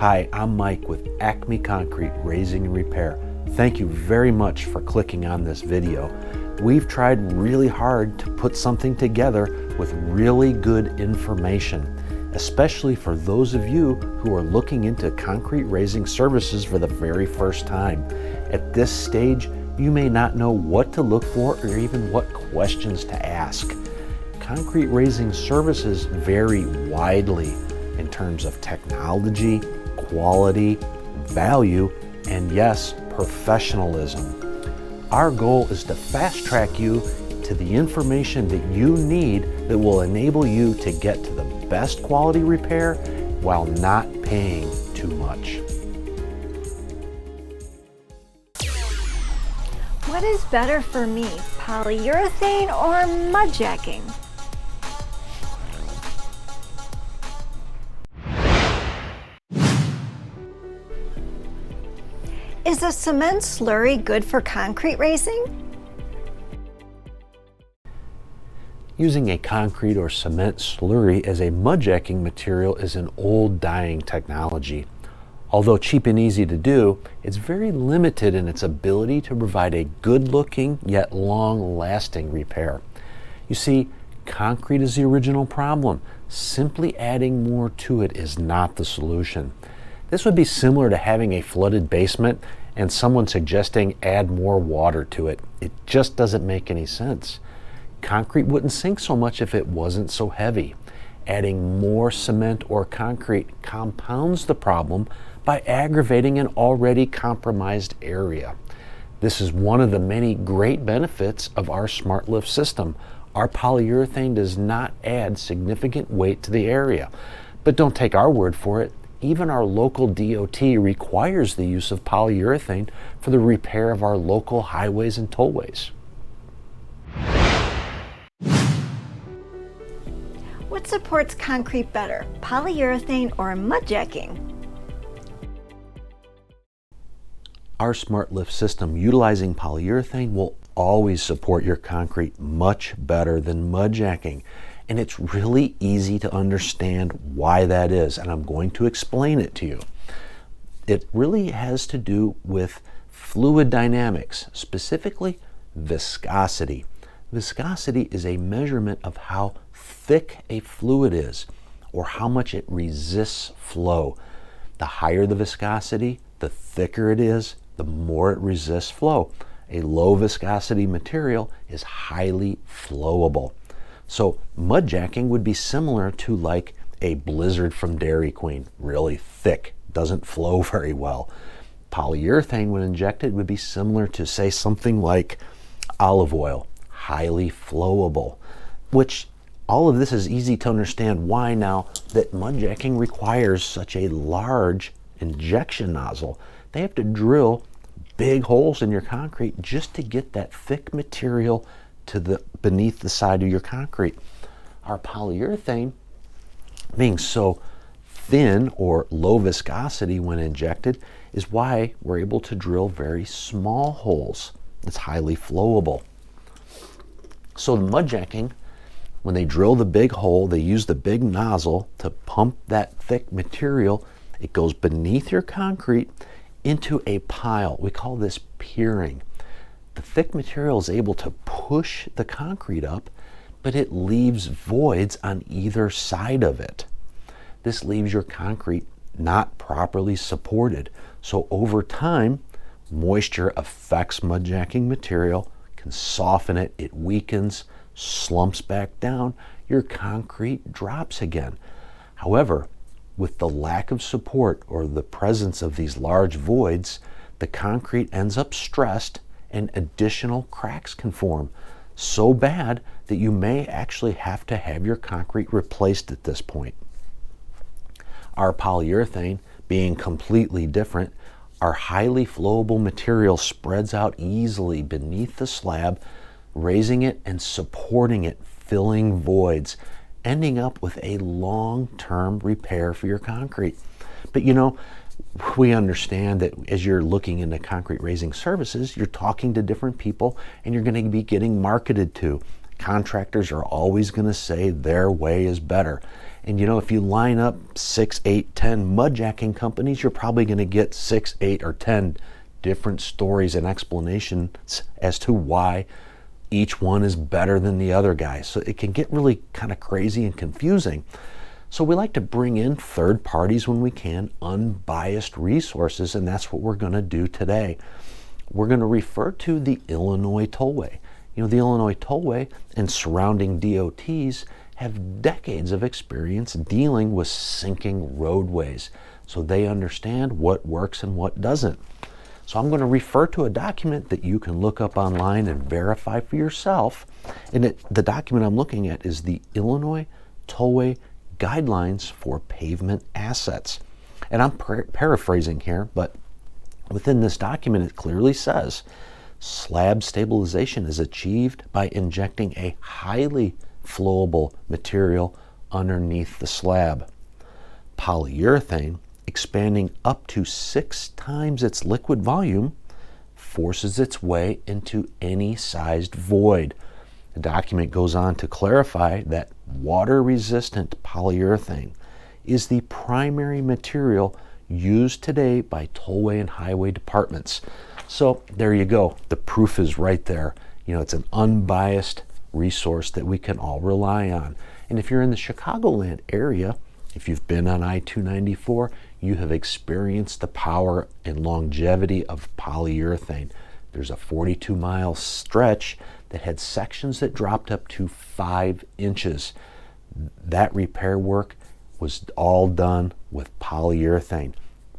Hi, I'm Mike with Acme Concrete Raising Repair. Thank you very much for clicking on this video. We've tried really hard to put something together with really good information, especially for those of you who are looking into concrete raising services for the very first time. At this stage, you may not know what to look for or even what questions to ask. Concrete raising services vary widely in terms of technology, quality, value, and yes, professionalism. Our goal is to fast track you to the information that you need that will enable you to get to the best quality repair while not paying too much. What is better for me, polyurethane or mudjacking? Is a cement slurry good for concrete raising? Using a concrete or cement slurry as a mudjacking material is an old dying technology. Although cheap and easy to do, it's very limited in its ability to provide a good-looking yet long-lasting repair. You see, concrete is the original problem. Simply adding more to it is not the solution. This would be similar to having a flooded basement and someone suggesting add more water to it. It just doesn't make any sense. Concrete wouldn't sink so much if it wasn't so heavy. Adding more cement or concrete compounds the problem by aggravating an already compromised area. This is one of the many great benefits of our SmartLift system. Our polyurethane does not add significant weight to the area. But don't take our word for it. Even our local DOT requires the use of polyurethane for the repair of our local highways and tollways. What supports concrete better, polyurethane or mudjacking? Our SmartLift system utilizing polyurethane will always support your concrete much better than mudjacking. And it's really easy to understand why that is, and I'm going to explain it to you. It really has to do with fluid dynamics, specifically viscosity. Viscosity is a measurement of how thick a fluid is or how much it resists flow. The higher the viscosity, the thicker it is, the more it resists flow. A low viscosity material is highly flowable. So mudjacking would be similar to like a blizzard from Dairy Queen, really thick, doesn't flow very well. Polyurethane, when injected, would be similar to, say, something like olive oil, highly flowable, which all of this is easy to understand why now that mudjacking requires such a large injection nozzle. They have to drill big holes in your concrete just to get that thick material to the beneath the side of your concrete. Our polyurethane, being so thin or low viscosity when injected, is why we're able to drill very small holes. It's highly flowable. So the mudjacking, when they drill the big hole, they use the big nozzle to pump that thick material. It goes beneath your concrete into a pile. We call this piering. The thick material is able to push the concrete up, but it leaves voids on either side of it. This leaves your concrete not properly supported. So over time, moisture affects mudjacking material, can soften it, it weakens, slumps back down, your concrete drops again. However, with the lack of support or the presence of these large voids, the concrete ends up stressed and additional cracks can form, so bad that you may actually have to have your concrete replaced at this point. Our polyurethane, being completely different, our highly flowable material spreads out easily beneath the slab, raising it and supporting it, filling voids, ending up with a long-term repair for your concrete. But you know, we understand that as you're looking into concrete raising services, you're talking to different people and you're going to be getting marketed to. Contractors are always going to say their way is better. And you know, if you line up 6, 8, 10 mudjacking companies, you're probably going to get 6, 8, or 10 different stories and explanations as to why each one is better than the other guy. So it can get really kind of crazy and confusing. So we like to bring in third parties when we can, unbiased resources, and that's what we're going to do today. We're going to refer to the Illinois Tollway. You know, the Illinois Tollway and surrounding DOTs have decades of experience dealing with sinking roadways, so they understand what works and what doesn't. So I'm going to refer to a document that you can look up online and verify for yourself. And the document I'm looking at is the Illinois Tollway Guidelines for Pavement Assets. And I'm paraphrasing here, but within this document it clearly says slab stabilization is achieved by injecting a highly flowable material underneath the slab. Polyurethane, expanding up to 6 times its liquid volume, forces its way into any sized void. The document goes on to clarify that water-resistant polyurethane is the primary material used today by tollway and highway departments. So there you go. The proof is right there. You know, it's an unbiased resource that we can all rely on. And if you're in the Chicagoland area, if you've been on I-294, you have experienced the power and longevity of polyurethane. There's a 42-mile stretch that had sections that dropped up to 5 inches. That repair work was all done with polyurethane.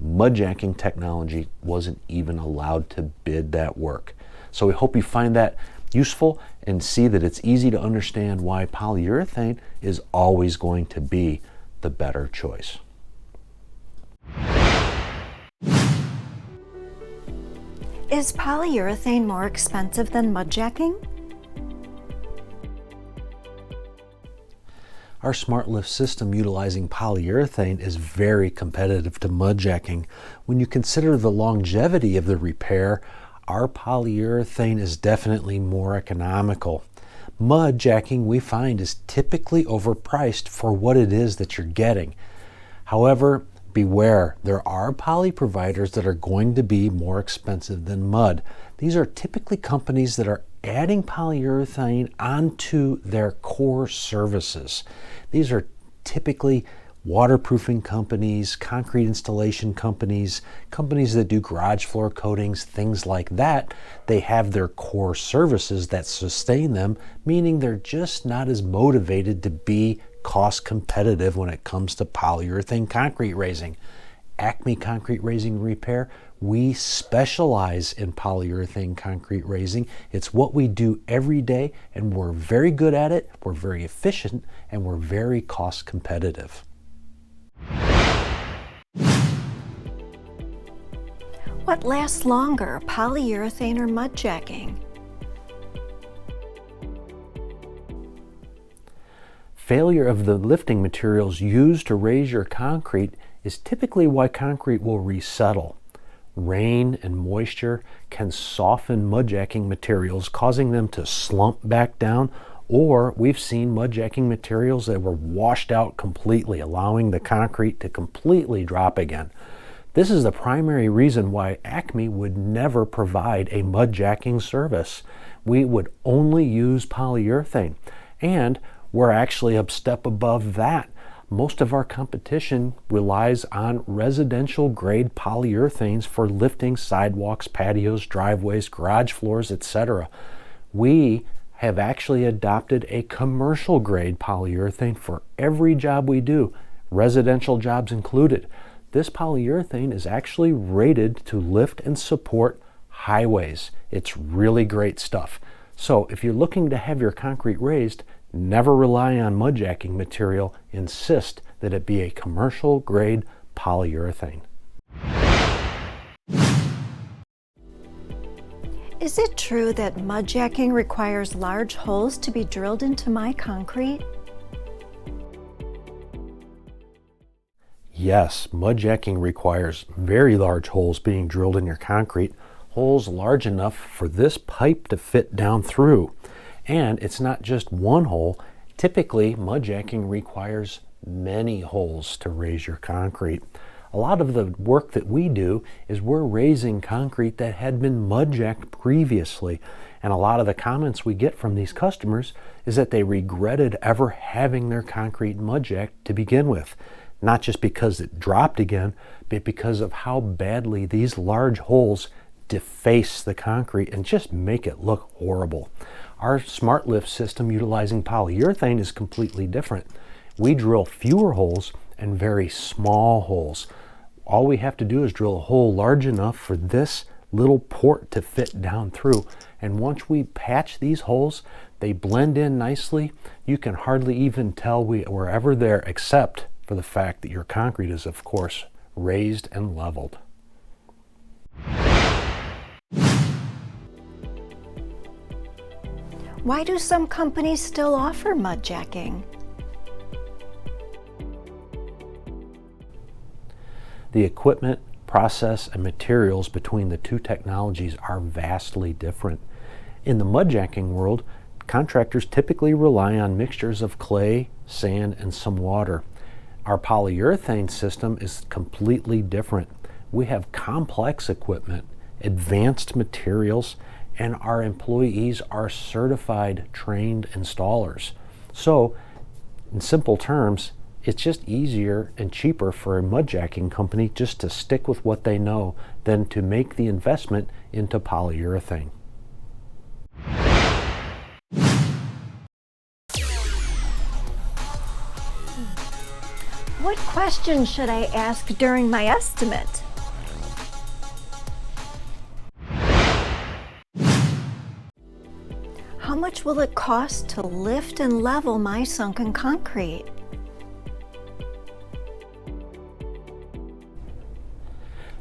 Mudjacking technology wasn't even allowed to bid that work. So we hope you find that useful and see that it's easy to understand why polyurethane is always going to be the better choice. Is polyurethane more expensive than mudjacking? Our smart lift system utilizing polyurethane is very competitive to mudjacking. When you consider the longevity of the repair, our polyurethane is definitely more economical. Mudjacking, we find, is typically overpriced for what it is that you're getting. However, beware, there are poly providers that are going to be more expensive than mud. These are typically companies that are adding polyurethane onto their core services. These are typically waterproofing companies, concrete installation companies, companies that do garage floor coatings, things like that. They have their core services that sustain them, meaning they're just not as motivated to be cost competitive when it comes to polyurethane concrete raising. Acme Concrete Raising Repair, we specialize in polyurethane concrete raising. It's what we do every day, and we're very good at it, we're very efficient, and we're very cost competitive. What lasts longer, polyurethane or mudjacking? Failure of the lifting materials used to raise your concrete is typically why concrete will resettle. Rain and moisture can soften mudjacking materials, causing them to slump back down, or we've seen mudjacking materials that were washed out completely, allowing the concrete to completely drop again. This is the primary reason why Acme would never provide a mudjacking service. We would only use polyurethane, and we're actually a step above that. Most of our competition relies on residential grade polyurethanes for lifting sidewalks, patios, driveways, garage floors, etc. We have actually adopted a commercial grade polyurethane for every job we do, residential jobs included. This polyurethane is actually rated to lift and support highways. It's really great stuff. So if you're looking to have your concrete raised, never rely on mudjacking material. Insist that it be a commercial grade polyurethane. Is it true that mudjacking requires large holes to be drilled into my concrete? Yes, mudjacking requires very large holes being drilled in your concrete, holes large enough for this pipe to fit down through. And it's not just one hole. Typically, mudjacking requires many holes to raise your concrete. A lot of the work that we do is we're raising concrete that had been mudjacked previously. And a lot of the comments we get from these customers is that they regretted ever having their concrete mudjacked to begin with. Not just because it dropped again, but because of how badly these large holes deface the concrete and just make it look horrible. Our smart lift system utilizing polyurethane is completely different. We drill fewer holes and very small holes. All we have to do is drill a hole large enough for this little port to fit down through. And once we patch these holes, they blend in nicely. You can hardly even tell we're ever there, except for the fact that your concrete is, of course, raised and leveled. Why do some companies still offer mudjacking? The equipment, process, and materials between the two technologies are vastly different. In the mudjacking world, contractors typically rely on mixtures of clay, sand, and some water. Our polyurethane system is completely different. We have complex equipment, advanced materials, and our employees are certified, trained installers. So, in simple terms, it's just easier and cheaper for a mudjacking company just to stick with what they know than to make the investment into polyurethane. What questions should I ask during my estimate? How much will it cost to lift and level my sunken concrete?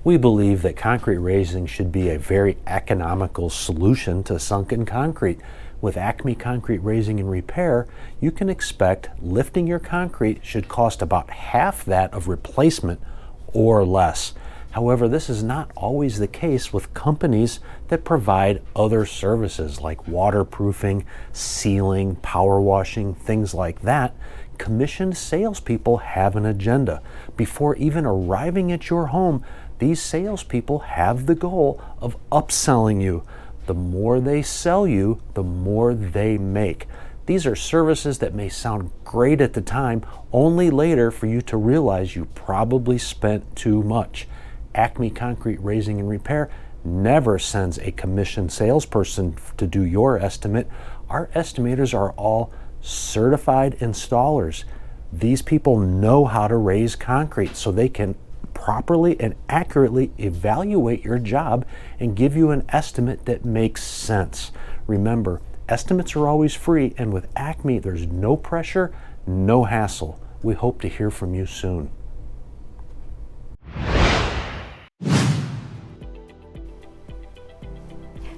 We believe that concrete raising should be a very economical solution to sunken concrete. With Acme Concrete Raising and Repair, you can expect lifting your concrete should cost about half that of replacement or less. However, this is not always the case with companies that provide other services like waterproofing, sealing, power washing, things like that. Commissioned salespeople have an agenda. Before even arriving at your home, these salespeople have the goal of upselling you. The more they sell you, the more they make. These are services that may sound great at the time, only later for you to realize you probably spent too much. Acme Concrete Raising and Repair never sends a commissioned salesperson to do your estimate. Our estimators are all certified installers. These people know how to raise concrete so they can properly and accurately evaluate your job and give you an estimate that makes sense. Remember, estimates are always free, and with Acme, there's no pressure, no hassle. We hope to hear from you soon.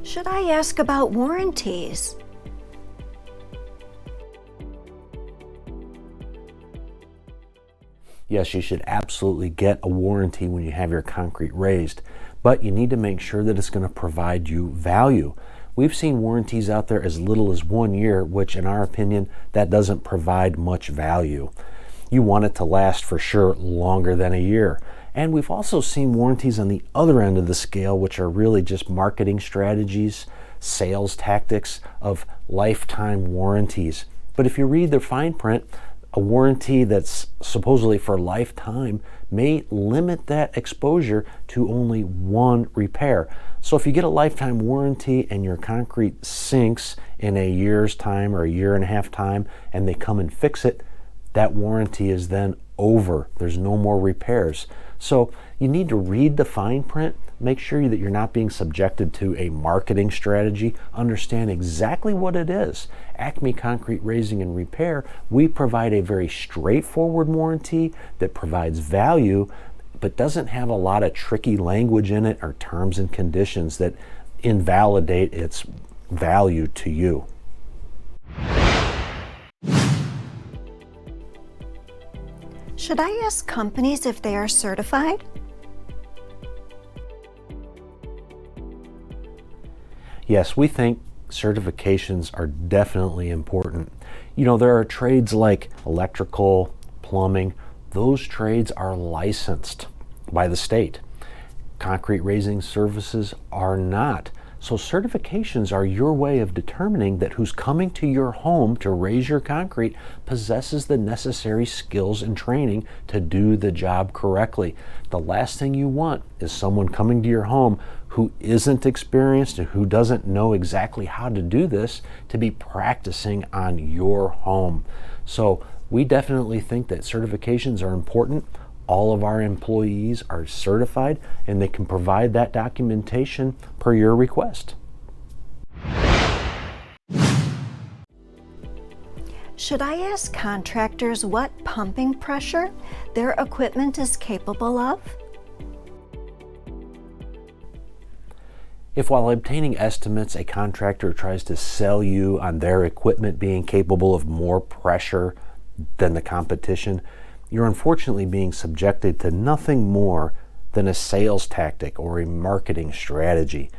Should I ask about warranties? Yes, you should absolutely get a warranty when you have your concrete raised, but you need to make sure that it's going to provide you value. We've seen warranties out there as little as 1 year, which in our opinion, that doesn't provide much value. You want it to last for sure longer than a year. And we've also seen warranties on the other end of the scale, which are really just marketing strategies, sales tactics of lifetime warranties. But if you read the fine print, a warranty that's supposedly for lifetime may limit that exposure to only one repair. So if you get a lifetime warranty and your concrete sinks in a year's time or a year and a half time and they come and fix it, that warranty is then over. There's no more repairs. So you need to read the fine print, make sure that you're not being subjected to a marketing strategy, understand exactly what it is. Acme Concrete Raising and Repair, we provide a very straightforward warranty that provides value, but doesn't have a lot of tricky language in it or terms and conditions that invalidate its value to you. Should I ask companies if they are certified? Yes, we think certifications are definitely important. You know, there are trades like electrical, plumbing. Those trades are licensed by the state. Concrete raising services are not. So certifications are your way of determining that who's coming to your home to raise your concrete possesses the necessary skills and training to do the job correctly. The last thing you want is someone coming to your home who isn't experienced and who doesn't know exactly how to do this to be practicing on your home. So we definitely think that certifications are important. All of our employees are certified and they can provide that documentation per your request. Should I ask contractors what pumping pressure their equipment is capable of? If while obtaining estimates, a contractor tries to sell you on their equipment being capable of more pressure than the competition, you're unfortunately being subjected to nothing more than a sales tactic or a marketing strategy.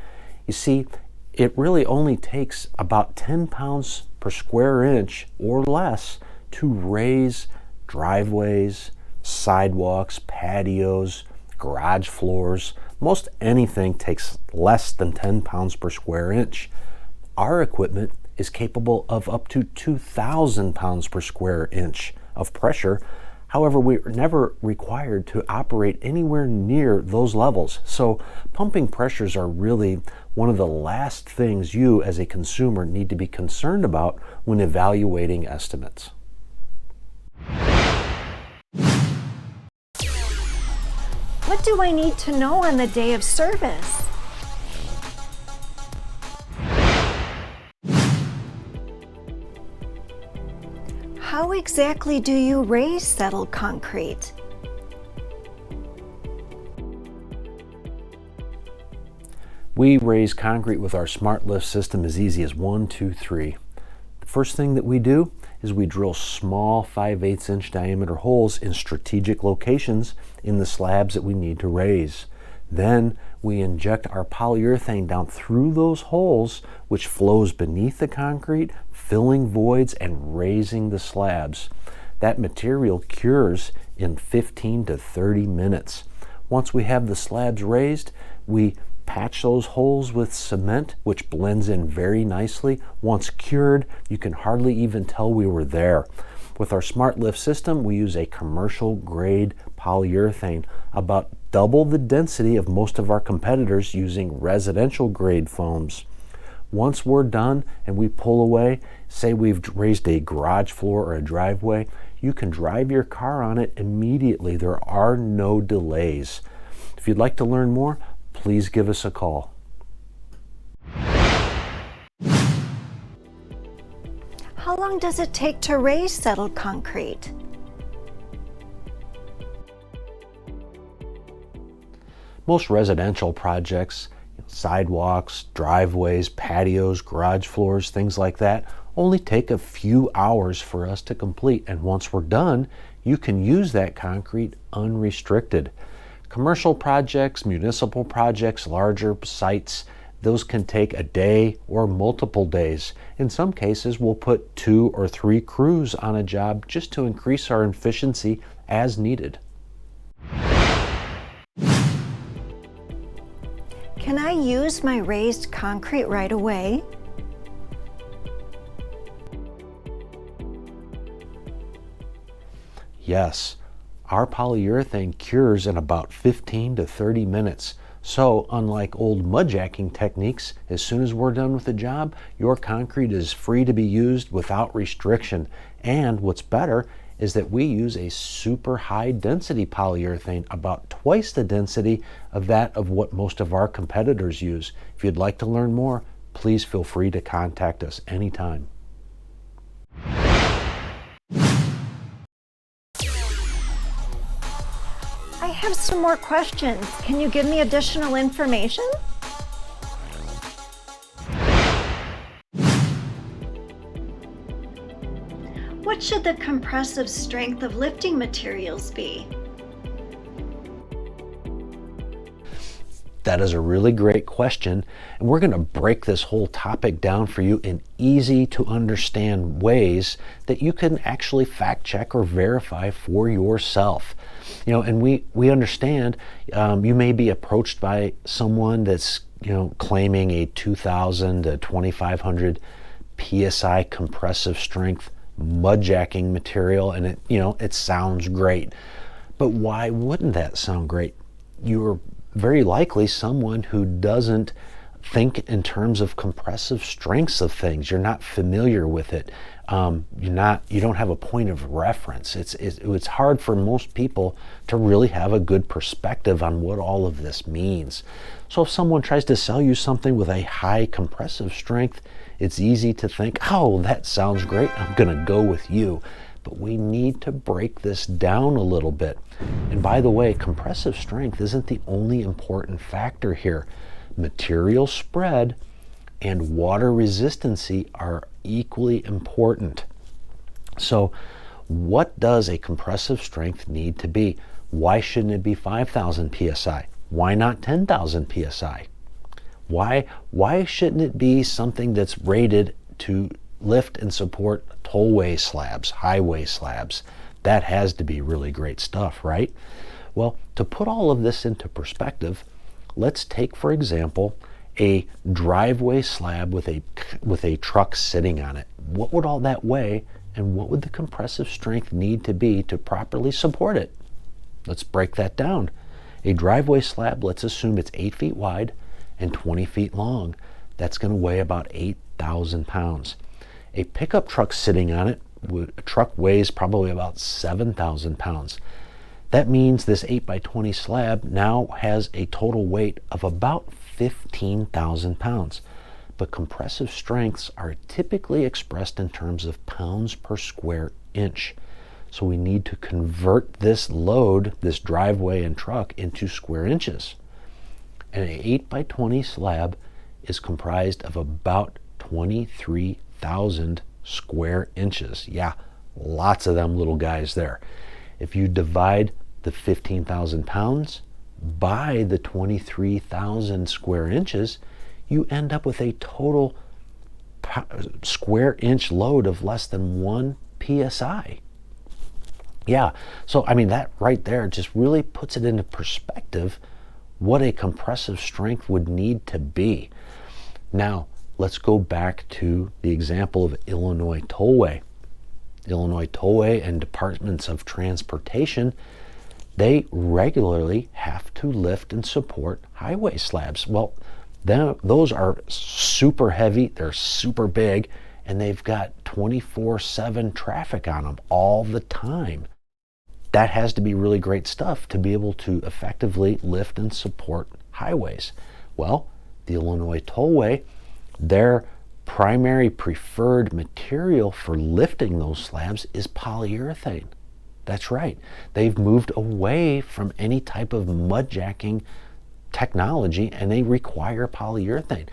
You see, it really only takes about 10 pounds per square inch or less to raise driveways, sidewalks, patios, garage floors. Most anything takes less than 10 pounds per square inch. Our equipment is capable of up to 2,000 pounds per square inch of pressure. However, we're never required to operate anywhere near those levels. So pumping pressures are really one of the last things you as a consumer need to be concerned about when evaluating estimates. What do I need to know on the day of service? How exactly do you raise settled concrete? We raise concrete with our smart lift system as easy as 1, 2, 3. The first thing that we do is we drill small 5/8 inch diameter holes in strategic locations in the slabs that we need to raise. Then we inject our polyurethane down through those holes, which flows beneath the concrete, filling voids and raising the slabs. That material cures in 15 to 30 minutes. Once we have the slabs raised, we patch those holes with cement, which blends in very nicely. Once cured, you can hardly even tell we were there. With our smart lift system, we use a commercial grade polyurethane, about double the density of most of our competitors using residential grade foams. Once we're done and we pull away, say we've raised a garage floor or a driveway, you can drive your car on it immediately. There are no delays. If you'd like to learn more, please give us a call. How long does it take to raise settled concrete? Most residential projects, sidewalks, driveways, patios, garage floors, things like that, only take a few hours for us to complete. And once we're done, you can use that concrete unrestricted. Commercial projects, municipal projects, larger sites, those can take a day or multiple days. In some cases, we'll put 2 or 3 crews on a job just to increase our efficiency as needed. Can I use my raised concrete right away? Yes, our polyurethane cures in about 15 to 30 minutes. So, unlike old mudjacking techniques, as soon as we're done with the job, your concrete is free to be used without restriction. And what's better is that we use a super high density polyurethane, about twice the density of that of what most of our competitors use. If you'd like to learn more, please feel free to contact us anytime. I have some more questions. Can you give me additional information? What should the compressive strength of lifting materials be? That is a really great question, and we're going to break this whole topic down for you in easy to understand ways that you can actually fact check or verify for yourself. And we understand you may be approached by someone that's claiming a 2,000 to 2,500 psi compressive strength mudjacking material, and it sounds great. But why wouldn't that sound great? You're very likely someone who doesn't think in terms of compressive strengths of things. You're not familiar with it. You don't have a point of reference. It's hard for most people to really have a good perspective on what all of this means. So if someone tries to sell you something with a high compressive strength, it's easy to think, oh, that sounds great, I'm gonna go with you. But we need to break this down a little bit. And by the way, compressive strength isn't the only important factor here. Material spread and water resistancy are equally important. So what does a compressive strength need to be? Why shouldn't it be 5,000 psi? Why not 10,000 psi? Why shouldn't it be something that's rated to lift and support tollway slabs, highway slabs? That has to be really great stuff, right? Well, to put all of this into perspective, let's take, for example, a driveway slab with a truck sitting on it. What would all that weigh, and what would the compressive strength need to be to properly support it? Let's break that down. A driveway slab, let's assume it's 8 feet wide and 20 feet long. That's going to weigh about 8,000 pounds. A pickup truck sitting on it, a truck weighs probably about 7,000 pounds. That means this 8 by 20 slab now has a total weight of about 15,000 pounds. But compressive strengths are typically expressed in terms of pounds per square inch. So we need to convert this load, this driveway and truck, into square inches. And an 8 by 20 slab is comprised of about 23,000 square inches. Yeah, lots of them little guys there. If you divide the 15,000 pounds by the 23,000 square inches, you end up with a total square inch load of less than 1 psi. Yeah, so I mean, that right there just really puts it into perspective what a compressive strength would need to be. Now, let's go back to the example of Illinois Tollway. Illinois Tollway and departments of transportation, they regularly have to lift and support highway slabs. Well, those are super heavy, they're super big, and they've got 24/7 traffic on them all the time. That has to be really great stuff to be able to effectively lift and support highways. Well, the Illinois Tollway, their primary preferred material for lifting those slabs is polyurethane. That's right. They've moved away from any type of mudjacking technology, and they require polyurethane.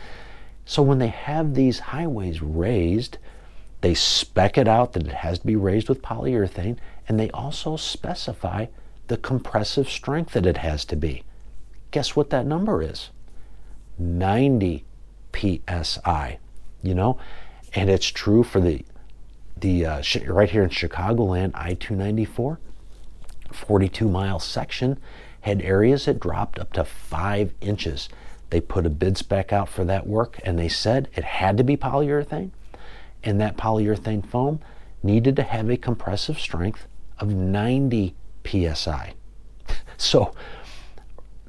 So when they have these highways raised, they spec it out that it has to be raised with polyurethane, and they also specify the compressive strength that it has to be. Guess what that number is? 90 psi. And it's true for the right here in Chicagoland, I-294, 42-mile section had areas that dropped up to 5 inches. They put a bid spec out for that work, and they said it had to be polyurethane, and that polyurethane foam needed to have a compressive strength of 90 psi. So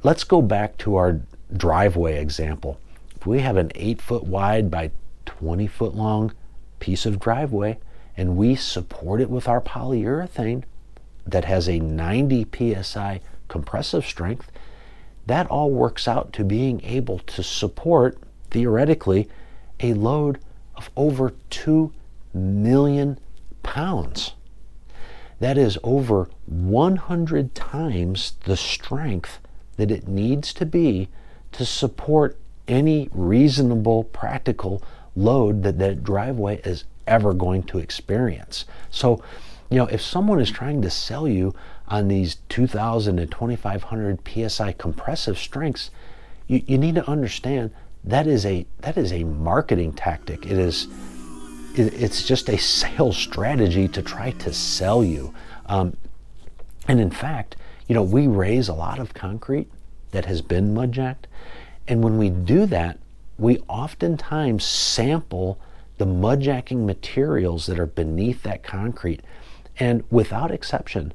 let's go back to our driveway example. If we have an 8-foot wide by 20-foot long piece of driveway, and we support it with our polyurethane that has a 90 psi compressive strength, that all works out to being able to support, theoretically, a load of over 2 million pounds. That is over 100 times the strength that it needs to be to support any reasonable, practical load that driveway is ever going to experience. So, if someone is trying to sell you on these 2,000 to 2,500 psi compressive strengths, you need to understand that is a marketing tactic. It's just a sales strategy to try to sell you. And in fact, we raise a lot of concrete that has been mudjacked, and when we do that, we oftentimes sample the mudjacking materials that are beneath that concrete, and without exception,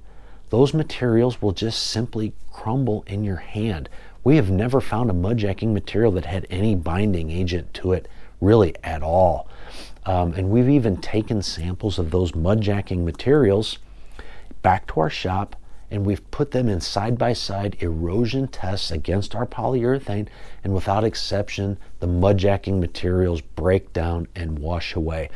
those materials will just simply crumble in your hand. We have never found a mudjacking material that had any binding agent to it really at all. And we've even taken samples of those mudjacking materials back to our shop, and we've put them in side-by-side erosion tests against our polyurethane, and without exception, the mudjacking materials break down and wash away.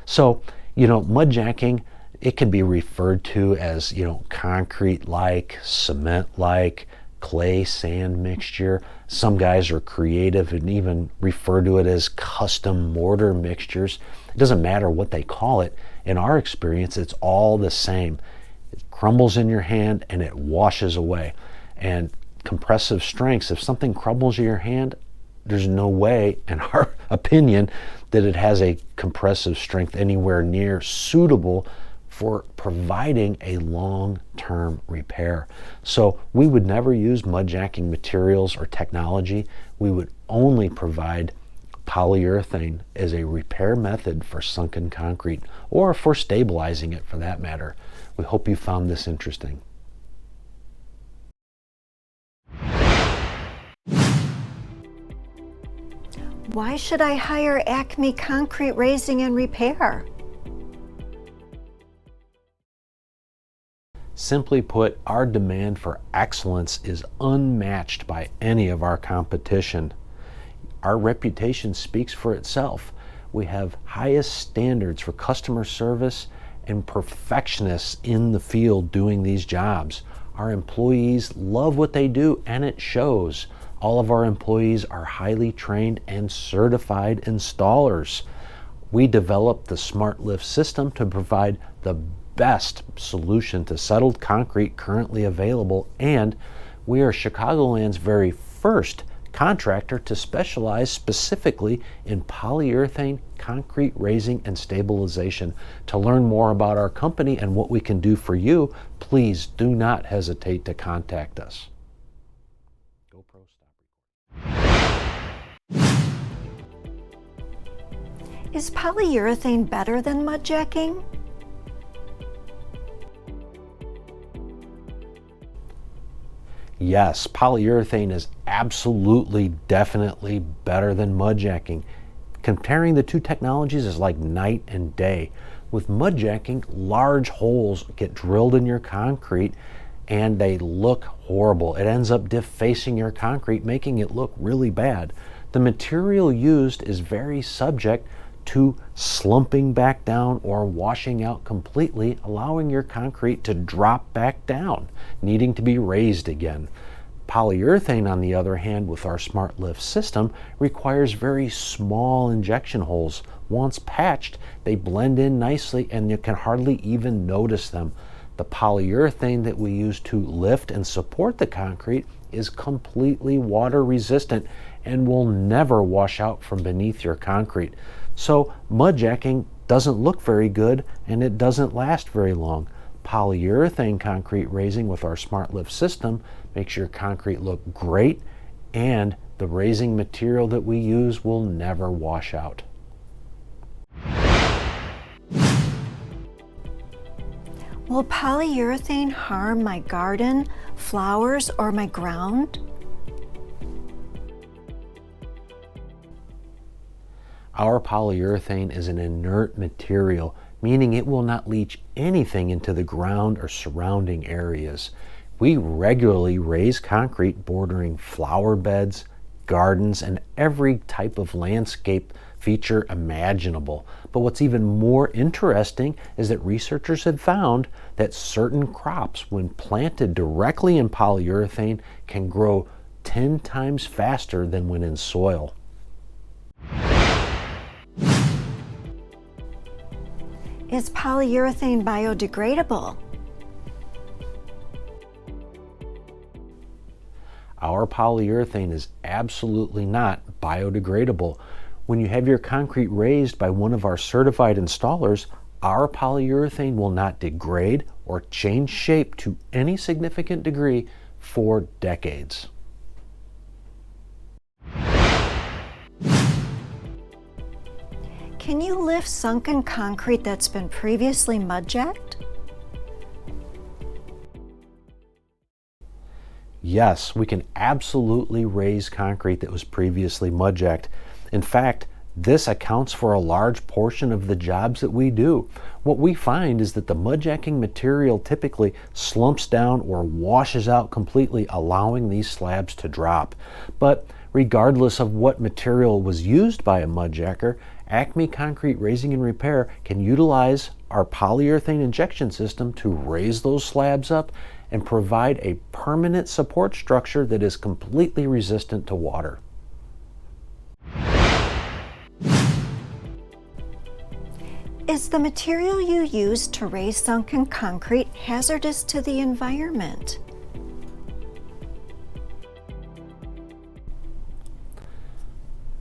So, mudjacking, it can be referred to as, concrete-like, cement-like, clay sand mixture. Some guys are creative and even refer to it as custom mortar mixtures. It doesn't matter what they call it. In our experience, it's all the same. It crumbles in your hand and it washes away. And compressive strengths, if something crumbles in your hand, there's no way, in our opinion, that it has a compressive strength anywhere near suitable for providing a long-term repair. So we would never use mudjacking materials or technology. We would only provide polyurethane as a repair method for sunken concrete, or for stabilizing it for that matter. We hope you found this interesting. Why should I hire Acme Concrete Raising and Repair? Simply put, our demand for excellence is unmatched by any of our competition. Our reputation speaks for itself. We have highest standards for customer service and perfectionists in the field doing these jobs. Our employees love what they do, and it shows. All of our employees are highly trained and certified installers. We developed the SmartLift system to provide the best solution to settled concrete currently available, and we are Chicagoland's very first contractor to specialize specifically in polyurethane concrete raising and stabilization. To learn more about our company and what we can do for you, please do not hesitate to contact us. GoPro, stop. Is polyurethane better than mudjacking? Yes, polyurethane is absolutely, definitely better than mudjacking. Comparing the two technologies is like night and day. With mudjacking, large holes get drilled in your concrete and they look horrible. It ends up defacing your concrete, making it look really bad. The material used is very subject to slumping back down or washing out completely, allowing your concrete to drop back down, needing to be raised again. Polyurethane, on the other hand, with our SmartLift system, requires very small injection holes. Once patched, they blend in nicely and you can hardly even notice them. The polyurethane that we use to lift and support the concrete is completely water resistant and will never wash out from beneath your concrete. So mudjacking doesn't look very good and it doesn't last very long. Polyurethane concrete raising with our SmartLift system makes your concrete look great, and the raising material that we use will never wash out. Will polyurethane harm my garden, flowers, or my ground? Our polyurethane is an inert material, meaning it will not leach anything into the ground or surrounding areas. We regularly raise concrete bordering flower beds, gardens, and every type of landscape feature imaginable. But what's even more interesting is that researchers have found that certain crops, when planted directly in polyurethane, can grow 10 times faster than when in soil. Is polyurethane biodegradable? our polyurethane is absolutely not biodegradable. When you have your concrete raised by one of our certified installers, our polyurethane will not degrade or change shape to any significant degree for decades. Can you lift sunken concrete that's been previously mudjacked? Yes, we can absolutely raise concrete that was previously mudjacked. In fact, this accounts for a large portion of the jobs that we do. What we find is that the mudjacking material typically slumps down or washes out completely, allowing these slabs to drop. But regardless of what material was used by a mudjacker, Acme Concrete Raising and Repair can utilize our polyurethane injection system to raise those slabs up and provide a permanent support structure that is completely resistant to water. Is the material you use to raise sunken concrete hazardous to the environment?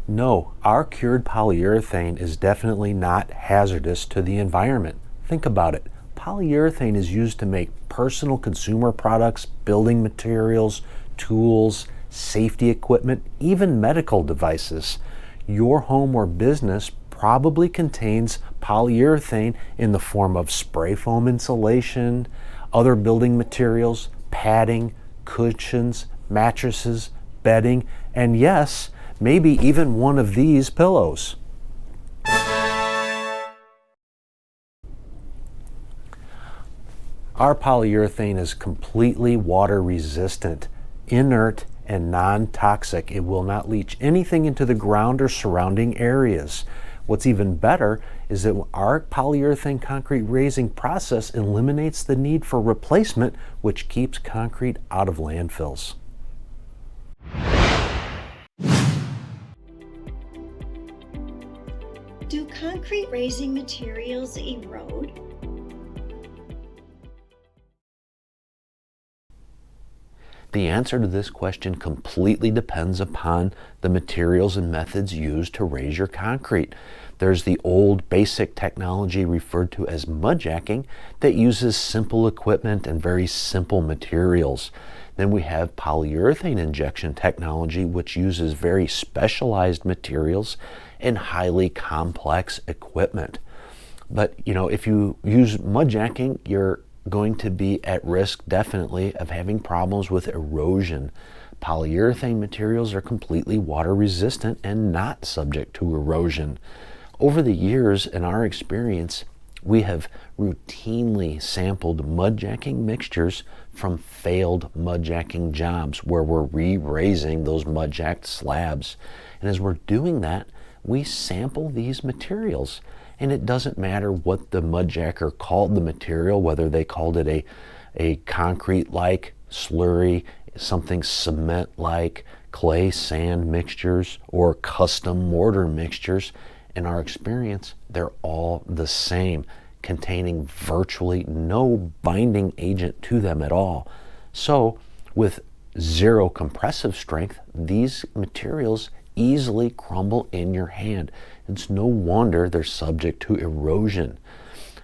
No, our cured polyurethane is definitely not hazardous to the environment. Think about it. Polyurethane is used to make personal consumer products, building materials, tools, safety equipment, even medical devices. Your home or business probably contains polyurethane in the form of spray foam insulation, other building materials, padding, cushions, mattresses, bedding, and yes, maybe even one of these pillows. Our polyurethane is completely water resistant, inert, and non-toxic. It will not leach anything into the ground or surrounding areas. What's even better is that our polyurethane concrete raising process eliminates the need for replacement, which keeps concrete out of landfills. Do concrete raising materials erode? The answer to this question completely depends upon the materials and methods used to raise your concrete. There's the old basic technology referred to as mudjacking that uses simple equipment and very simple materials. Then we have polyurethane injection technology, which uses very specialized materials and highly complex equipment. But if you use mudjacking, you're going to be at risk definitely of having problems with erosion. Polyurethane materials are completely water resistant and not subject to erosion. Over the years, in our experience, we have routinely sampled mudjacking mixtures from failed mudjacking jobs where we're re-raising those mudjacked slabs. And as we're doing that, we sample these materials. And it doesn't matter what the mudjacker called the material, whether they called it a concrete-like slurry, something cement-like, clay sand mixtures, or custom mortar mixtures. In our experience, they're all the same, containing virtually no binding agent to them at all. So with zero compressive strength, these materials easily crumble in your hand. It's no wonder they're subject to erosion.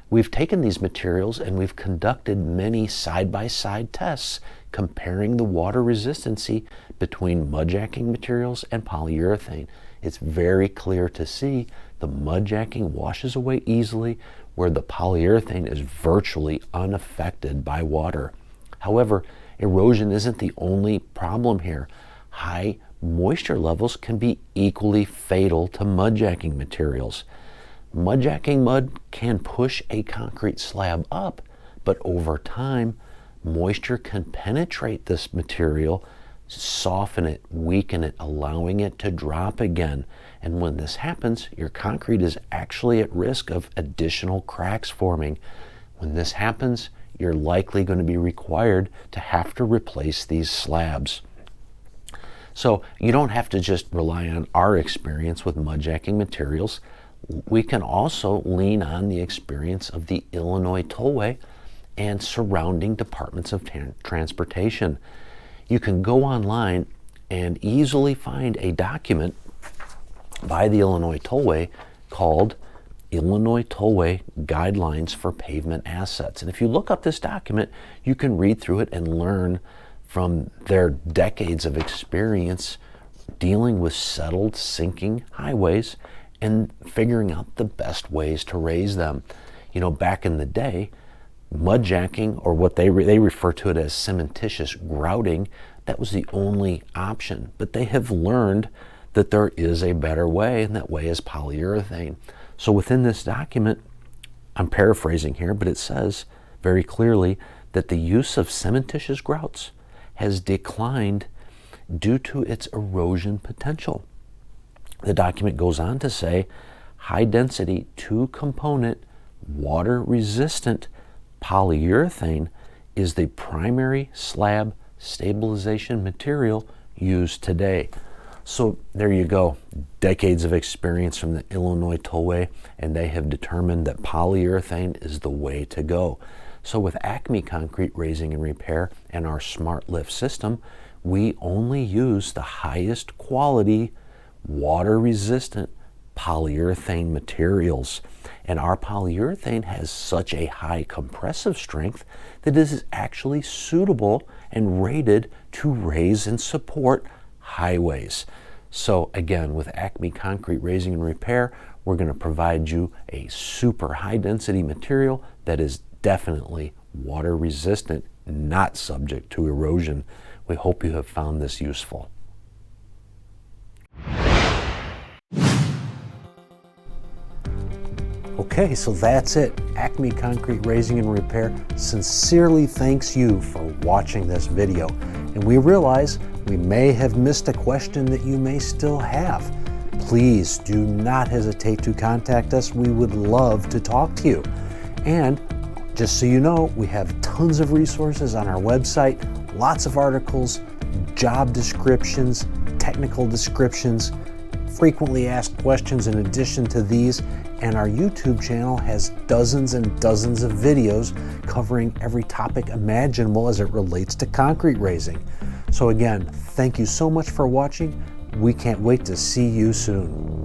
We've taken these materials and we've conducted many side-by-side tests comparing the water resistancy between mudjacking materials and polyurethane. It's very clear to see the mudjacking washes away easily, where the polyurethane is virtually unaffected by water. However, erosion isn't the only problem here. High moisture levels can be equally fatal to mudjacking materials. Mudjacking mud can push a concrete slab up, but over time, moisture can penetrate this material, soften it, weaken it, allowing it to drop again. And when this happens, your concrete is actually at risk of additional cracks forming. When this happens, you're likely going to be required to have to replace these slabs. So you don't have to just rely on our experience with mudjacking materials. We can also lean on the experience of the Illinois Tollway and surrounding departments of transportation. you can go online and easily find a document by the Illinois Tollway called Illinois Tollway Guidelines for Pavement Assets. And if you look up this document, you can read through it and learn from their decades of experience dealing with settled sinking highways and figuring out the best ways to raise them. You know, back in the day, mudjacking, or what they refer to it as cementitious grouting, that was the only option. But they have learned that there is a better way, and that way is polyurethane. So within this document, I'm paraphrasing here, but it says very clearly that the use of cementitious grouts has declined due to its erosion potential. The document goes on to say high density 2-component water resistant polyurethane is the primary slab stabilization material used today. So there you go, decades of experience from the Illinois Tollway, and they have determined that polyurethane is the way to go. So with Acme Concrete Raising and Repair and our Smart Lift system, we only use the highest quality water resistant polyurethane materials. And our polyurethane has such a high compressive strength that it is actually suitable and rated to raise and support highways. So again, with Acme Concrete Raising and Repair, we're going to provide you a super high density material that is definitely water resistant, not subject to erosion. We hope you have found this useful. Okay, so that's it. Acme Concrete Raising and Repair sincerely thanks you for watching this video. And we realize we may have missed a question that you may still have. Please do not hesitate to contact us. We would love to talk to you. And just so you know, we have tons of resources on our website, lots of articles, job descriptions, technical descriptions, frequently asked questions in addition to these, and our YouTube channel has dozens and dozens of videos covering every topic imaginable as it relates to concrete raising. So again, thank you so much for watching. We can't wait to see you soon.